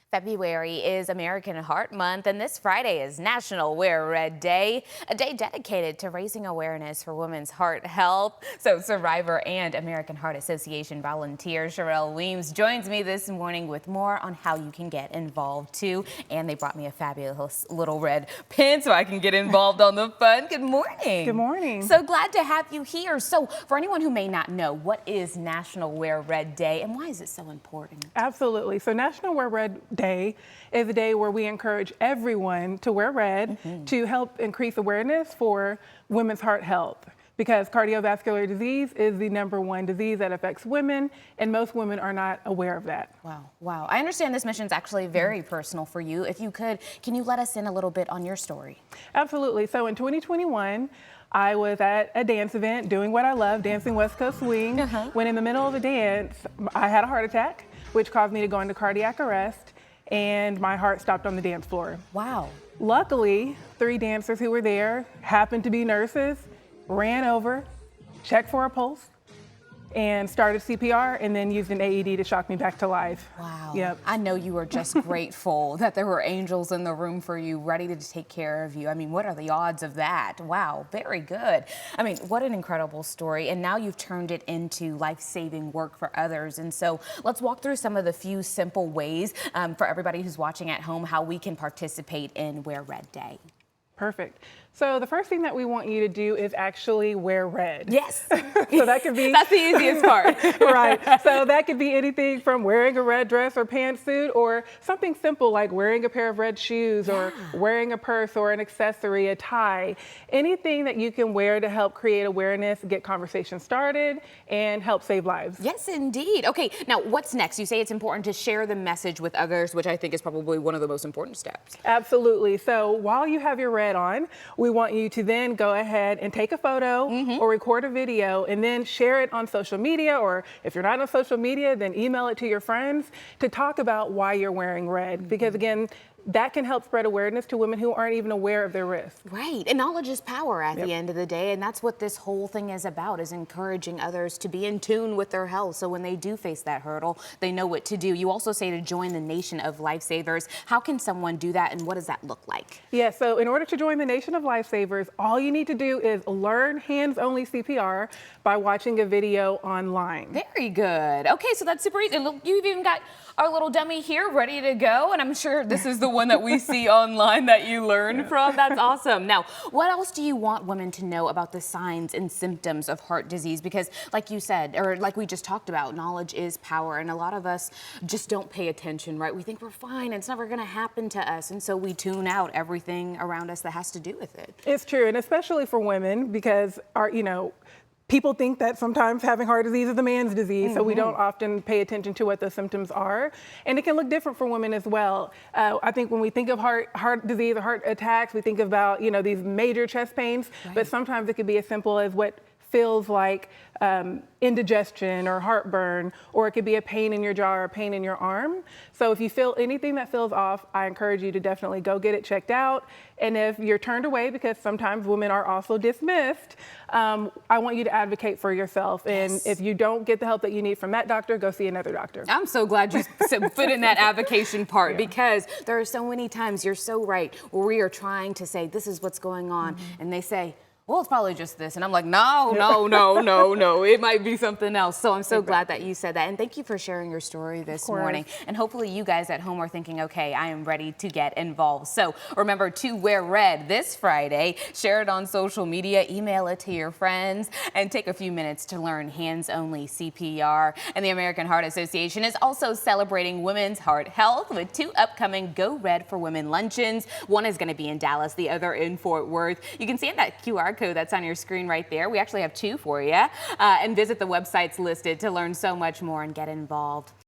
February is American Heart Month, and this Friday is National Wear Red Day, a day dedicated to raising awareness for women's heart health. So Survivor and American Heart Association volunteer Sharell Weeams joins me this morning with more on how you can get involved too. And they brought me a fabulous little red pin so I can get involved on the fun. Good morning. Good morning. So glad to have you here. So for anyone who may not know, what is National Wear Red Day and why is it so important? Absolutely. So National Wear Red Day is a day where we encourage everyone to wear red to help increase awareness for women's heart health, because cardiovascular disease is the #1 disease that affects women, and most women are not aware of that. Wow. Wow. I understand this mission is actually very personal for you. If you could, can you let us in a little bit on your story? Absolutely. So in 2021, I was at a dance event doing what I love, dancing West Coast swing, when in the middle of the dance, I had a heart attack, which caused me to go into cardiac arrest, and my heart stopped on the dance floor. Wow. Luckily, 3 dancers who were there happened to be nurses, ran over, checked for a pulse, and started CPR, and then used an AED to shock me back to life. Wow. Yep. I know you were just grateful that there were angels in the room for you, ready to take care of you. I mean, what are the odds of that? Wow, very good. I mean, what an incredible story. And now you've turned it into life-saving work for others. And so let's walk through some of the few simple ways for everybody who's watching at home, how we can participate in Wear Red Day. Perfect. So the first thing that we want you to do is actually wear red. Yes. So that could be that's the easiest part. Right. So that could be anything from wearing a red dress or pantsuit, or something simple like wearing a pair of red shoes, or wearing a purse or an accessory, a tie. Anything that you can wear to help create awareness, get conversation started, and help save lives. Yes, indeed. Okay, now what's next? You say it's important to share the message with others, which I think is probably one of the most important steps. Absolutely. So while you have your red on, we want you to then go ahead and take a photo or record a video and then share it on social media, or if you're not on social media, then email it to your friends to talk about why you're wearing red. Because again, that can help spread awareness to women who aren't even aware of their risk. Right, and knowledge is power at the end of the day, and that's what this whole thing is about, is encouraging others to be in tune with their health, so when they do face that hurdle, they know what to do. You also say to join the Nation of Lifesavers. How can someone do that, and what does that look like? Yeah, so in order to join the Nation of Lifesavers, all you need to do is learn hands-only CPR by watching a video online. Very good. Okay, so that's super easy. Look, you've even got our little dummy here ready to go, and I'm sure this is the one that we see online that you learn from. That's awesome. Now, what else do you want women to know about the signs and symptoms of heart disease? Because like you said, or like we just talked about, knowledge is power, and a lot of us just don't pay attention, right? We think we're fine, it's never gonna happen to us, and so we tune out everything around us that has to do with it. It's true, and especially for women, because people think that sometimes having heart disease is a man's disease, so we don't often pay attention to what the symptoms are. And it can look different for women as well. I think when we think of heart disease or heart attacks, we think about, these major chest pains, but sometimes it could be as simple as what feels like indigestion or heartburn, or it could be a pain in your jaw or a pain in your arm. So if you feel anything that feels off, I encourage you to definitely go get it checked out. And if you're turned away, because sometimes women are also dismissed, I want you to advocate for yourself. And if you don't get the help that you need from that doctor, go see another doctor. I'm so glad you put in that advocation part, because there are so many times, you're so right, where we are trying to say, this is what's going on, and they say, well, it's probably just this. And I'm like, no, it might be something else. So I'm so glad that you said that. And thank you for sharing your story this morning. And hopefully you guys at home are thinking, okay, I am ready to get involved. So remember to wear red this Friday, share it on social media, email it to your friends, and take a few minutes to learn hands-only CPR. And the American Heart Association is also celebrating women's heart health with 2 upcoming Go Red for Women luncheons. One is going to be in Dallas, the other in Fort Worth. You can see that QR code that's on your screen right there. We actually have 2 for you. And visit the websites listed to learn so much more and get involved.